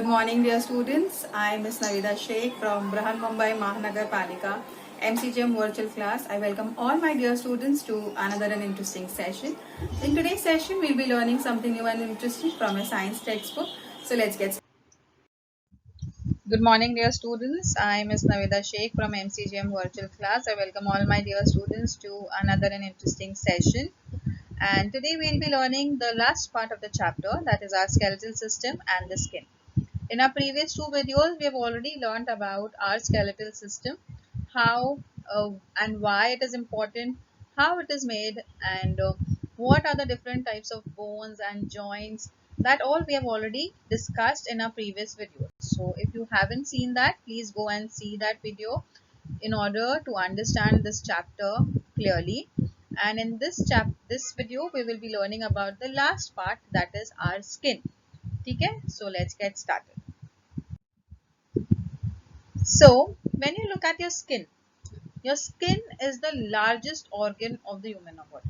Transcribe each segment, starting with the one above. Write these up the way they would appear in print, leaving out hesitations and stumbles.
morning, dear students. I am Ms. Navida Sheikh from Brahan Mumbai Mahanagar Palika MCGM virtual class. I welcome all my dear students to another and interesting session. In today's session, we'll be learning something new and interesting from a science textbook. So let's get started. Good morning, dear students. I am Ms. Navida Sheikh from MCGM virtual class. I welcome all my dear students to another and interesting session. And today we'll be learning the last part of the chapter, that is our skeletal system and the skin. In our previous two videos, we have already learned about our skeletal system, how and why it is important, how it is made, and what are the different types of bones and joints. That all we have already discussed in our previous video. So if you haven't seen that, please go and see that video in order to understand this chapter clearly. And in this video, we will be learning about the last part, that is our skin. Okay, so let's get started. So, when you look at your skin is the largest organ of the human body.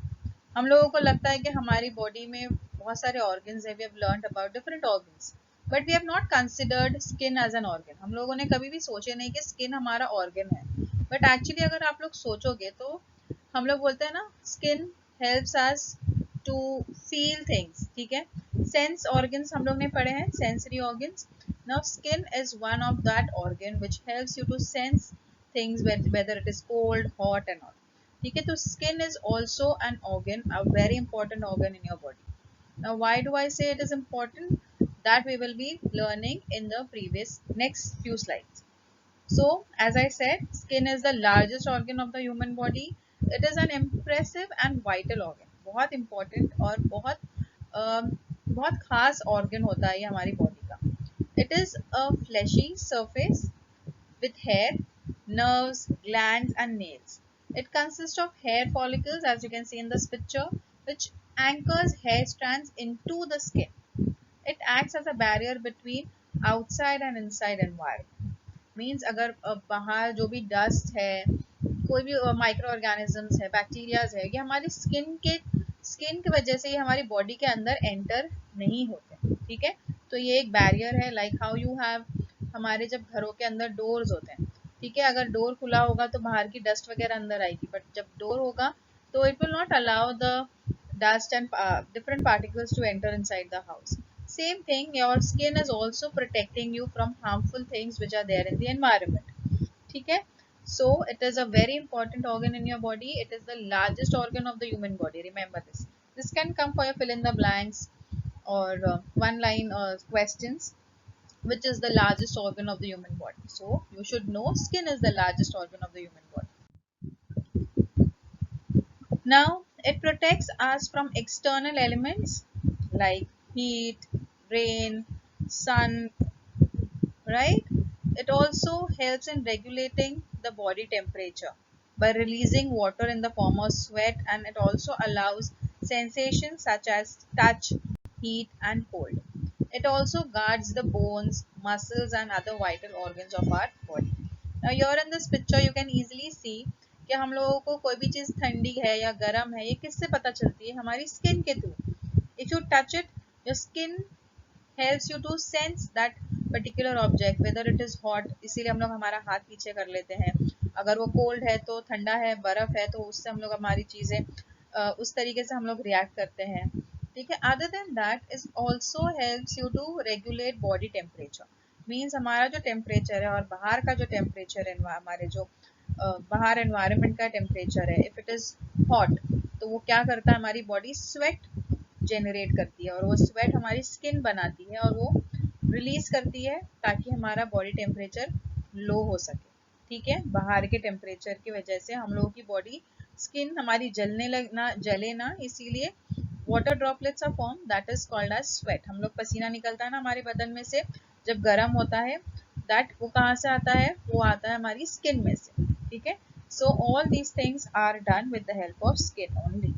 हम लोगों को लगता है कि हमारी body में बहुत सारे organs हैं. We have learned about different organs, but we have not considered skin as an organ. हम लोगों ने कभी भी सोचे नहीं कि skin हमारा organ है. But actually अगर आप लोग सोचोगे तो हम लोग बोलते हैं ना, skin helps us to feel things. ठीक है, sense organs हम लोग ने पढ़े हैं, sensory organs. Now skin is one of that organ which helps you to sense things, whether it is cold, hot and all. ठीक है, तो skin is also an organ, a very important organ in your body. Now why do I say it is important? That we will be learning in the next few slides. So as I said, skin is the largest organ of the human body. It is an impressive and vital organ. बहुत important और बहुत खास organ होता है ये हमारी body का. It is a fleshy surface with hair, nerves, glands and nails. It consists of hair follicles, as you can see in this picture, which anchors hair strands into the skin. It acts as a barrier between outside and inside environment. Means अगर बाहर जो भी dust है, कोई भी micro organisms है, bacterias है, ये हमारी स्किन की वजह से ये हमारी बॉडी के अंदर एंटर नहीं होते. ठीक है, तो ये एक बैरियर है. लाइक हाउ यू हैव, हमारे जब घरों के अंदर डोर्स होते हैं, ठीक है, अगर डोर खुला होगा तो बाहर की डस्ट वगैरह अंदर आएगी, बट जब डोर होगा तो it will not allow the dust and different particles to enter inside the house. Same thing, your skin is also protecting you from harmful things which are there in the environment. Okay, so it is a very important organ in your body. It is the largest organ of the human body. Remember this. This can come for your fill in the blanks or one line questions. Which is the largest organ of the human body? So you should know skin is the largest organ of the human body. Now, it protects us from external elements like heat, rain, sun, right? It also helps in regulating the body temperature by releasing water in the form of sweat, and it also allows sensations such as touch, heat and cold. It also guards the bones, muscles and other vital organs of our body. Now here in this picture you can easily see कि हम लोगों को कोई भी चीज़ ठंडी है या गर्म है, ये किससे पता चलती है? हमारी स्किन के through. If you touch it, your skin helps you to sense that particular object, whether it is hot, इसीलिए हम लोग हमारा हाथ पीछे कर लेते हैं. अगर वो cold है तो ठंडा है, बर्फ है तो उससे हम लोग हमारी चीज़ें उस तरीके से हम लोग रिएक्ट करते हैं. ठीक है, other than that it also helps you to regulate body temperature. Means हमारा जो टेम्परेचर है और बाहर का जो टेम्परेचर है, हमारे जो बाहर एनवायरनमेंट का टेम्परेचर है, इफ इट इज हॉट तो वो क्या करता है, हमारी बॉडी स्वेट जेनरेट करती है और वो स्वेट हमारी स्किन बनाती है और वो रिलीज करती है ताकि हमारा बॉडी टेम्परेचर लो हो सके. ठीक है, बाहर के टेम्परेचर की वजह से हम लोगों की बॉडी स्किन हमारी जले ना, इसीलिए water droplets are form, that is called as sweat. हम लोग पसीना निकलता है ना हमारे बदन में से जब गर्म होता है, दैट वो कहाँ से आता है? वो आता है हमारी स्किन में से. ठीक है, so all these things are done with the help of skin only.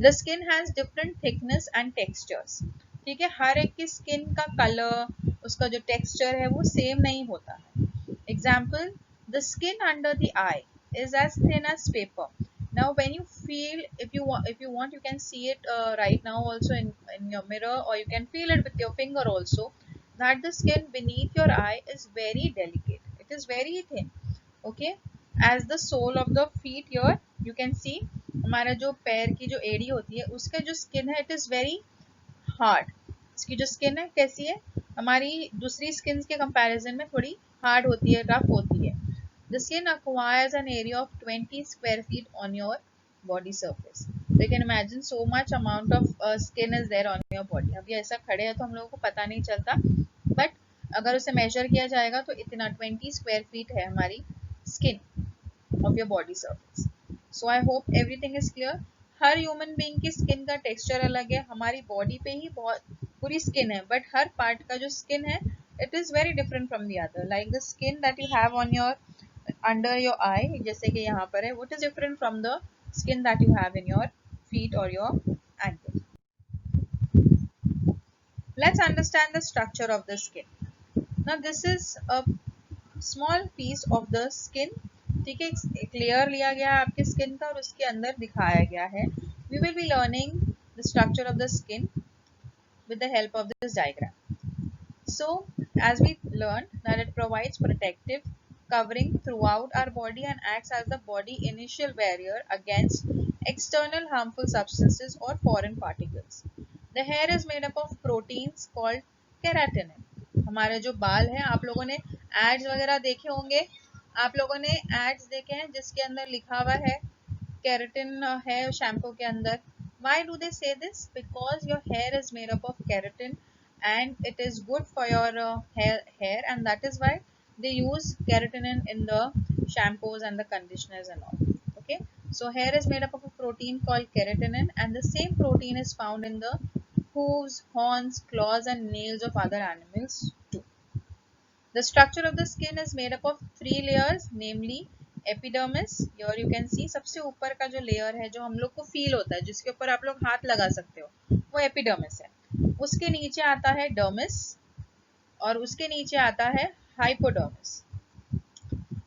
The skin has different thickness and textures. ठीक है, हर एक की स्किन का कलर, उसका जो टेक्सचर है वो सेम नहीं होता है. Example, the skin under the I is as thin as paper, Now when you feel, if you want, you can see it right now also in your mirror, or you can feel it with your finger also, that the skin beneath your eye is very delicate, it is very thin. Okay, as the sole of the feet, here you can see हमारा जो पैर की जो एड़ी होती है उसका जो स्किन है, इट इज वेरी हार्ड। इसकी जो स्किन है कैसी है, हमारी दूसरी स्किन के कंपैरिजन में थोड़ी हार्ड होती है, रफ होती है। The skin acquires an area of 20 square feet on your body surface. So you can imagine so much amount of skin is there on your body. अभी ऐसा खड़े हैं तो हम लोगों को पता नहीं चलता, बट अगर उसे मेजर किया जाएगा तो इतना 20 स्क्वायर फीट है हमारी skin of your body surface. So I hope everything is clear. Her human being की स्किन का टेक्सचर अलग है, हमारी बॉडी पे ही बहुत पूरी स्किन है, बट हर पार्ट का जो स्किन है it is very different from the other. Like the skin that you have on your under your eye, जैसे कि यहाँ पर है, what is different from the skin that you have in your feet और your ankle. Let's understand the structure of the skin. Now this is a small piece of the skin. ठीक है, एक layer लिया गया है आपके skin का और उसके अंदर दिखाया गया है। We will be learning the structure of the skin with the help of this diagram. So as we learned that it provides protective covering throughout our body and acts as the body initial barrier against external harmful substances or foreign particles. The hair is made up of proteins called keratin. हमारे जो बाल हैं, आप लोगों ने ads वगैरह देखे होंगे, आप लोगों ने एड्स देखे हैं जिसके अंदर लिखा हुआ है केराटिन है शैम्पू के अंदर। Why do they say this? Because your hair is made up of keratin and it is good for your hair, and that is why they use keratin in the shampoos and the conditioners and all. Okay, so hair is made up of a protein called keratin, and the same protein is found in the hooves, horns, claws and nails of other animals too. The structure of the skin is made up of 3 layers, namely epidermis. और you can see सबसे ऊपर का जो layer है जो हम लोग को फील होता है, जिसके ऊपर आप लोग हाथ लगा सकते हो, वो एपिडर्मिस है। उसके नीचे आता है डर्मिस और उसके नीचे आता है hypodermis.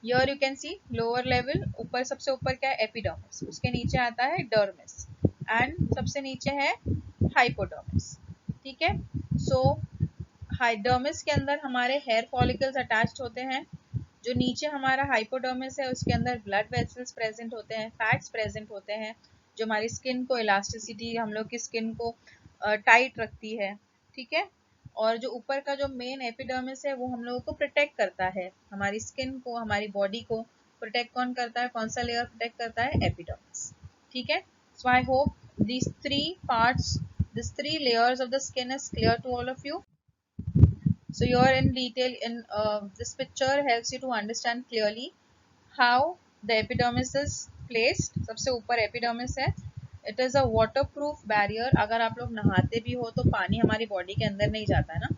Here you can see lower level, ऊपर सबसे ऊपर क्या है एपिडर्मिस, उसके नीचे आता है डर्मिस एंड सबसे नीचे है हाइपोडर्मिस। ठीक है, सो हाइडर्मिस के अंदर हमारे हेयर फॉलिकल्स अटैच्ड होते हैं, जो नीचे हमारा हाइपोडर्मिस है उसके अंदर ब्लड वेसल्स प्रेजेंट होते हैं, फैट्स प्रेजेंट होते हैं जो हमारी स्किन को इलास्टिसिटी, हम लोग की स्किन को टाइट रखती है। ठीक है, और जो ऊपर का जो मेन एपिडर्मिस है वो हम लोगों को प्रोटेक्ट करता है, हमारी स्किन को, हमारी बॉडी को प्रोटेक्ट कौन करता है, कौन सा लेयर प्रोटेक्ट करता है, एपिडर्मिस। ठीक है, so I hope these three layers of the skin is clear to all of you. So here in detail in this picture helps you to understand clearly how the epidermis is placed. सबसे ऊपर epidermis है, it is a waterproof barrier. अगर आप लोग नहाते भी हो तो पानी हमारी बॉडी के अंदर नहीं जाता है ना,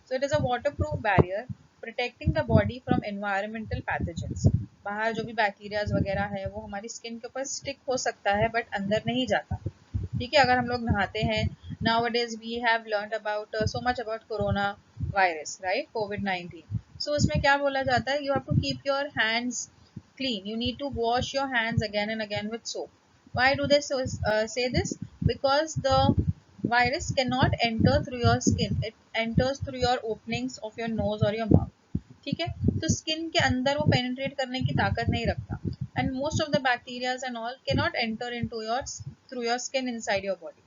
so it is a waterproof barrier protecting the body from environmental pathogens. बाहर जो भी बैक्टीरियाज वगैरह है वो हमारी स्किन के ऊपर स्टिक हो सकता है बट अंदर नहीं जाता। ठीक है, अगर हम लोग नहाते हैं, nowadays we have learned about so much about corona virus, right, COVID-19. So उसमें क्या बोला जाता है, you have to keep your hands clean, you need to wash your hands again and again with soap. Why do they say this? Because the virus cannot enter through your skin, it enters through your openings of your nose or your mouth. ठीक है, तो skin के अंदर वो penetrate करने की ताकत नहीं रखता, and most of the bacterias and all can not enter into your through your skin inside your body.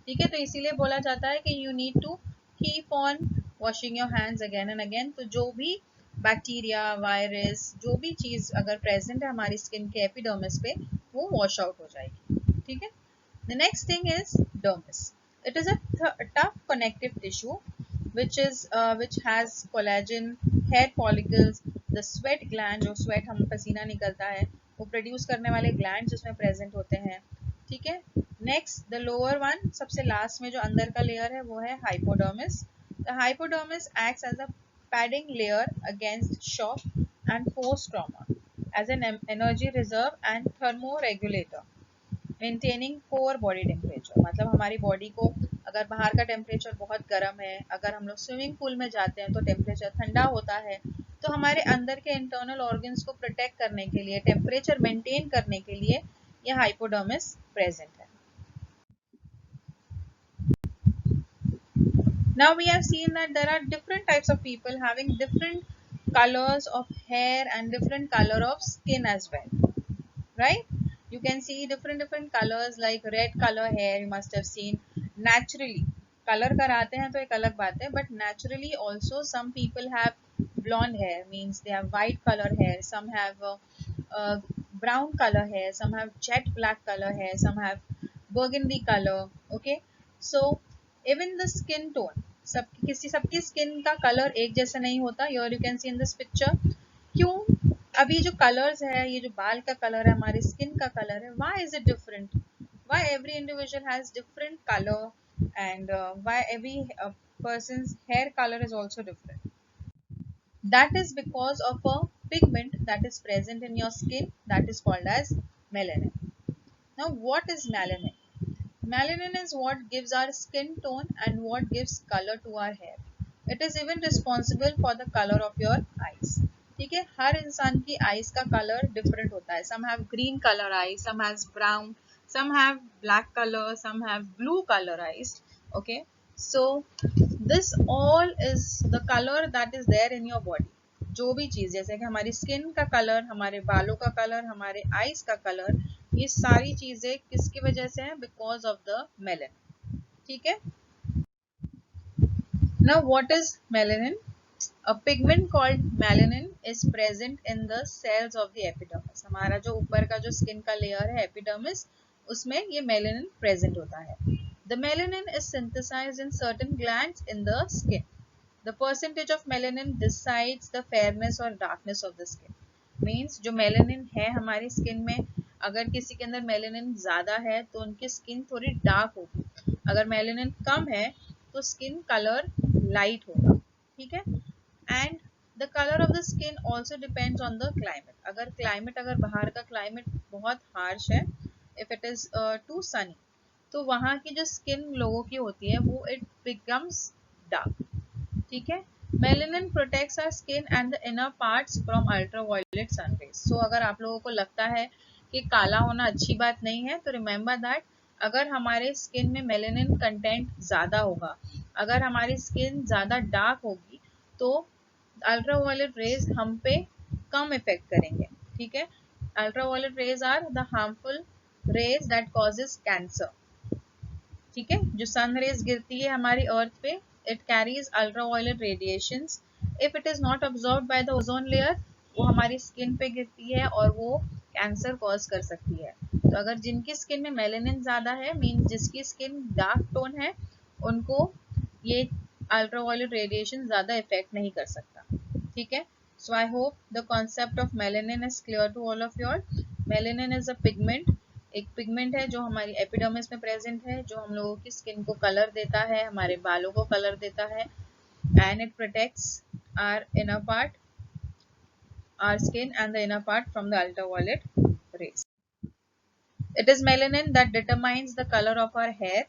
ठीक है, तो इसीलिए बोला जाता है कि you need to keep on washing your hands again and again. तो जो भी बैक्टीरिया, वायरस, जो भी चीज अगर प्रेजेंट है हमारी स्किन के एपिडर्मिस पे, वो वॉश आउट हो जाएगी। ठीक है, the next thing is dermis. It is a tough connective tissue which has collagen, hair follicles, the sweat gland, जो sweat हम पसीना निकलता है वो प्रोड्यूस करने वाले ग्लैंड जिसमें प्रेजेंट होते हैं। ठीक है, नेक्स्ट द लोअर वन, सबसे लास्ट में जो अंदर का लेयर है वो है hypodermis. The hypodermis acts as a padding layer against shock and force trauma, as an energy reserve and thermoregulator, maintaining core body temperature. मतलब हमारी बॉडी को अगर बाहर का टेम्परेचर बहुत गर्म है, अगर हम लोग स्विमिंग पूल में जाते हैं तो टेम्परेचर ठंडा होता है, तो हमारे अंदर के इंटरनल ऑर्गन्स को प्रोटेक्ट करने के लिए, टेम्परेचर मेंटेन करने के लिए या हाइपोडर्मिस प्रेजेंट है. Now we have seen that there are different types of people having different colors of hair and different color of skin as well, right? You can see different colors like red color hair. You must have seen naturally. Color कराते हैं तो एक अलग बात है, but naturally also some people have blonde hair, means they have white color hair. Some have brown color hair. Some have jet black color hair. Some have burgundy color. Okay, so even the skin tone, सबकी skin का colour एक जैसा नहीं होता. Here you can see in this picture. क्यों? अभी जो colours है, ये जो बाल का कलर है, हमारी स्किन का कलर है, why is it different? Why every individual has different color, and why every person's hair color is also different? That is because of a pigment that is present in your skin that is called as melanin. Now what is melanin? Melanin is what gives our skin tone and what gives color to our hair. It is even responsible for the color of your eyes. ठीक है, हर इंसान की eyes का colour different होता है. Some have green colour eyes, some have brown, some have black colour, some have blue colour eyes. Okay, so this all is the colour that is there in your body. जो भी चीज, जैसे कि हमारी skin का colour, हमारे बालों का कलर, हमारे आईज का कलर, ये सारी चीजें किसकी वजह से हैं? Because of the melanin. ठीक है. Now what is melanin? A pigment called melanin is present in the cells of the epidermis. हमारा जो ऊपर का जो स्किन का लेयर है एपिडर्मिस, उसमें ये melanin present होता है. The melanin is synthesized in certain glands in the skin. The percentage of melanin decides the fairness or darkness of the skin. Means जो melanin है हमारी स्किन में, अगर किसी के अंदर melanin ज़्यादा है तो उनकी स्किन थोड़ी डार्क होगी. अगर melanin कम है तो स्किन कलर लाइट होगा. ठीक है. And the colour of the skin also depends on the climate. अगर बाहर का क्लाइमेट बहुत हार्श है, if it is too sunny, तो वहाँ की जो स्किन लोगों की होती है वो इट बिकम्स डार्क. ठीक है. Melanin protects our skin and the inner parts from ultraviolet sunrays. So अगर आप लोगों को लगता है कि काला होना अच्छी बात नहीं है, तो रिमेंबर दैट अगर हमारे स्किन में मेलानिन कंटेंट ज़्यादा होगा, अगर हमारी स्किन ज़्यादा डार्क होगी, तो अल्ट्रावायलेट रेज हम पे कम इफेक्ट करेंगे. ठीक है. Ultraviolet rays are the harmful rays that causes cancer. ठीक है. जो सन रेज गिरती है हमारी अर्थ पे, it carries ultraviolet radiations. If it is not absorbed by the ozone layer, वो हमारी स्किन पे गिरती है और वो कैंसर कॉज कर सकती है. तो अगर जिनकी स्किन में मेलानिन ज्यादा है, मीन जिसकी स्किन डार्क टोन है, उनको ये अल्ट्रावायलेट रेडिएशन ज्यादा इफेक्ट नहीं कर सकता. ठीक है. So I hope the concept of melanin is clear to all of your. Melanin is a pigment. एक पिगमेंट है जो हमारी एपिडर्मिस में प्रेजेंट है, जो हम लोगों की स्किन को कलर देता है, हमारे बालों को कलर देता है, and it protects our inner part, our skin and the inner part from the ultraviolet rays. It is melanin that determines the color of our hair.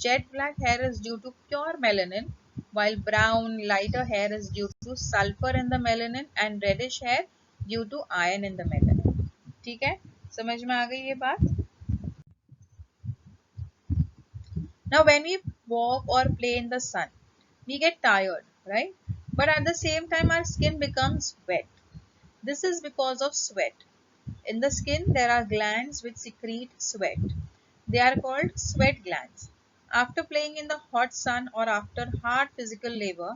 Jet black hair is due to pure melanin, while brown, lighter hair is due to sulfur in the melanin and reddish hair due to iron in the melanin. ठीक है, समझ में आ गई ये बात? Now when we walk or play in the sun, we get tired, right? But at the same time our skin becomes wet. This is because of sweat. In the skin, there are glands which secrete sweat. They are called sweat glands. After playing in the hot sun or after hard physical labor,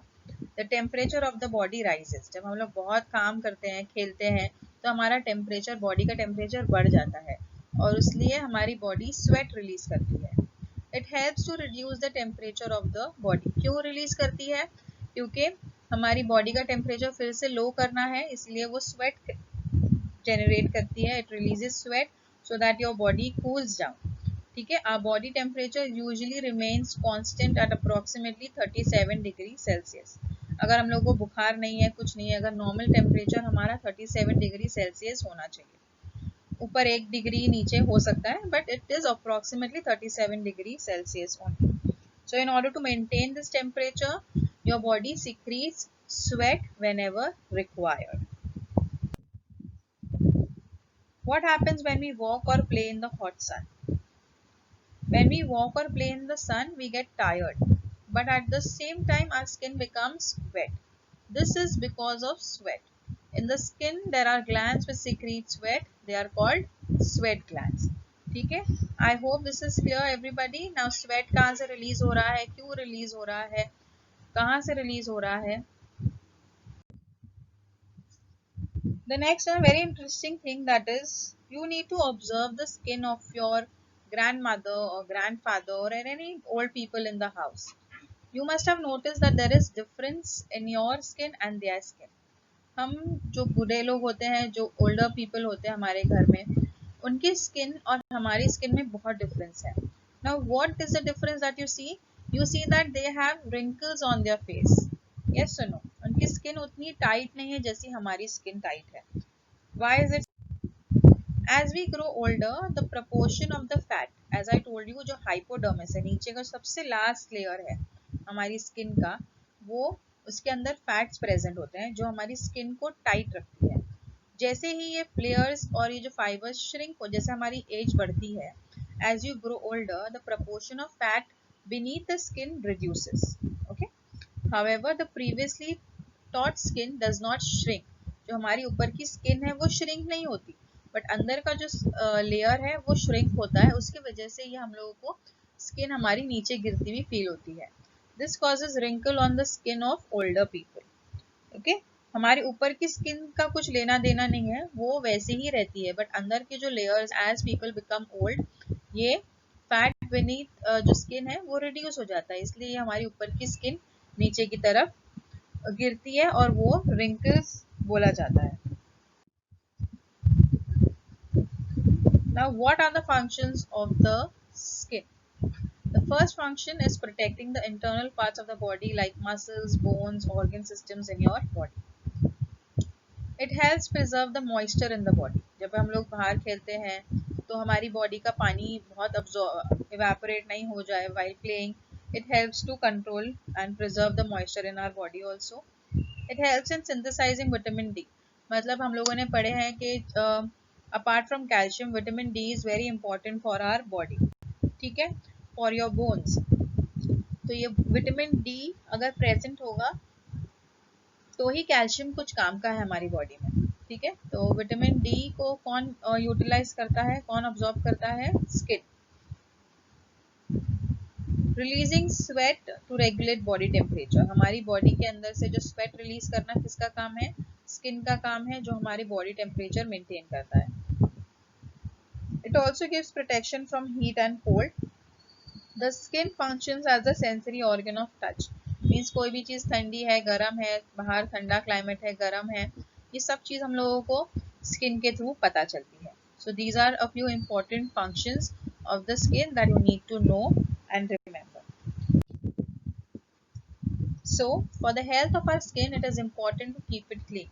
the temperature of the body rises. जब हम लोग बहुत काम करते हैं, खेलते हैं, तो हमारा टेम्परेचर, बॉडी का टेम्परेचर बढ़ जाता है और इसलिए हमारी बॉडी स्वेट रिलीज करती है. It helps to reduce the temperature of the body. क्यों रिलीज करती है? क्योंकि हमारी बॉडी का टेम्परेचर फिर से लो करना है, इसलिए वो स्वेट generate करती है. It releases sweat so that your body cools down. ठीक है. Our body temperature usually remains constant at approximately 37 degree Celsius. अगर हम लोग को बुखार नहीं है, कुछ नहीं है, अगर नॉर्मल टेम्परेचर हमारा 37 डिग्री सेल्सियस होना चाहिए. ऊपर 1 डिग्री नीचे हो सकता है, but it is approximately 37 degree Celsius only. So in order to maintain this temperature, your body secretes sweat whenever required. What happens when we walk or play in the hot sun? When we walk or play in the sun, we get tired, but at the same time, our skin becomes wet. This is because of sweat. In the skin, there are glands which secrete sweat. They are called sweat glands. ठीक है? I hope this is clear, everybody. Now, sweat कहाँ से release हो रहा है? क्यों release हो रहा है? कहाँ से release हो रहा है? The next one very interesting thing, that is you need to observe the skin of your grandmother or grandfather or any old people in the house. You must have noticed that there is difference in your skin and their skin. हम जो बूढ़े लोग होते हैं, जो older people होते हैं हमारे घर में, उनकी स्किन और हमारी स्किन में बहुत डिफरेंस है. Now what is the difference that you see? You see that they have wrinkles on their face. Yes or no? उनकी स्किन उतनी टाइट नहीं है जैसी हमारी स्किन टाइट है. Why is it? As we grow older, the proportion of the fat, as I told you, जो hypodermis है, नीचे का सबसे लास्ट लेयर है हमारी स्किन का, वो उसके अंदर फैट्स प्रेजेंट होते हैं जो हमारी स्किन को टाइट रखती है. जैसे ही ये लेयर्स और ये जो फाइबर्स श्रिंक हो, जैसे हमारी एज बढ़ती है, as you grow older, the proportion of fat beneath the skin reduces. Okay. However, the previously taught skin does not shrink. जो हमारी ऊपर की स्किन है वो श्रिंक नहीं होती, बट अंदर का जो लेयर है वो श्रिंक होता है. उसकी वजह से ये हम लोगों को स्किन हमारी नीचे गिरती हुई फील होती है. This causes wrinkle on the skin of older people. Okay. हमारे ऊपर की स्किन का कुछ लेना देना नहीं है, वो वैसे ही रहती है, बट अंदर के जो layers, as people become old, ये फैट beneath जो स्किन है वो रिड्यूस हो जाता है, इसलिए हमारी ऊपर की स्किन नीचे की तरफ गिरती है और वो wrinkles बोला जाता है. Now, what are the functions of the skin? The first function is protecting the internal parts of the body like muscles, bones, organ systems in your body. It helps preserve the moisture in the body. जब हम लोग बाहर खेलते हैं तो हमारी body का पानी बहुत evaporate नहीं हो जाए while playing. It helps to control and preserve the moisture in our body also. It helps in synthesizing vitamin D. मतलब हम लोगों ने पढ़े हैं कि apart from calcium, vitamin D is very important for our body. ठीक है, for your bones. तो ये विटामिन डी अगर प्रेजेंट होगा तो ही कैल्शियम कुछ काम का है हमारी बॉडी में. ठीक है, तो विटामिन डी को कौन यूटिलाइज करता है, कौन ऑब्जॉर्ब करता है? Skin. Releasing sweat to regulate body temperature. हमारी बॉडी के अंदर से जो स्वेट रिलीज करना किसका काम है? स्किन का काम है, जो हमारी बॉडी टेम्परेचर मेंटेन करता है. It also gives protection from heat and cold. The skin functions as a sensory organ of touch. Means कोई भी चीज़ ठंडी है, गर्म है, बाहर ठंडा क्लाइमेट है, गर्म है, ये सब चीज़ हम लोगों को स्किन के थ्रू पता चलती है. So these are a few important functions of the skin that you need to know and remember. So, for the health of our skin, it is important to keep it clean.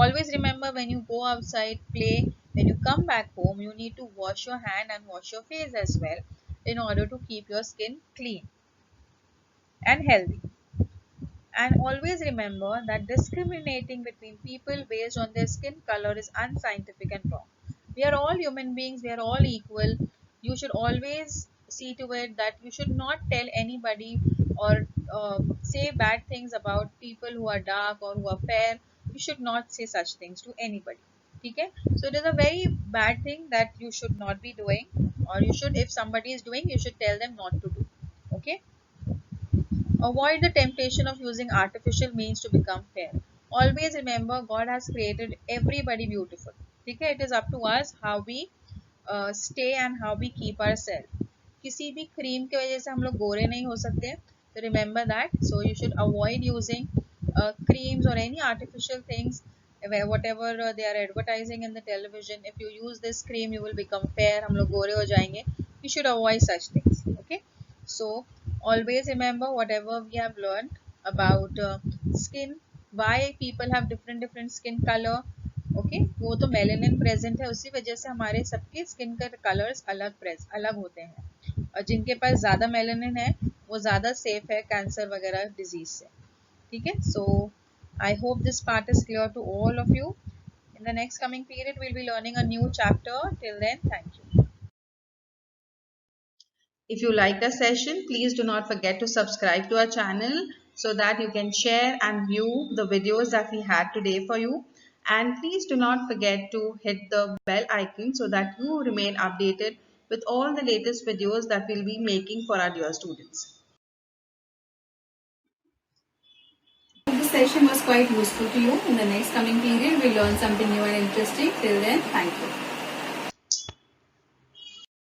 Always remember, when you go outside, play, when you come back home, you need to wash your hand and wash your face as well in order to keep your skin clean and healthy. And always remember that discriminating between people based on their skin color is unscientific and wrong. We are all human beings, we are all equal. You should always see to it that you should not tell anybody or say bad things about people who are dark or who are fair. You should not say such things to anybody. Okay? So it is a very bad thing that you should not be doing, or you should, if somebody is doing, you should tell them not to do. Okay? Avoid the temptation of using artificial means to become fair. Always remember, God has created everybody beautiful. Okay? It is up to us how we stay and how we keep ourselves. किसी भी cream की वजह से हम लोग गोरे नहीं हो सकते. So remember that. So you should avoid using creams or any artificial things. Whatever they are advertising in the television. If you use this cream, you will become fair. हम लोग गोरे हो जाएंगे. You should avoid such things. Okay. So always remember whatever we have learned about skin, why people have different skin color. Okay वो तो melanin present है, उसी वजह से हमारे सबके स्किन के कलर्स अलग होते हैं, और जिनके पास ज़्यादा मेलेनिन है वो ज़्यादा सेफ है कैंसर वगैरह डिजीज से. ठीक है. So I hope this part is clear to all of you. In the next coming period, we'll be learning a new chapter. Till then, thank you. If you like the session, please do not forget to subscribe to our channel so that you can share and view the videos that we had today for you. And please do not forget to hit the bell icon so that you remain updated with all the latest videos that we'll be making for our dear students. This session was quite useful to you. In the next coming period, we'll learn something new and interesting. Till then, thank you.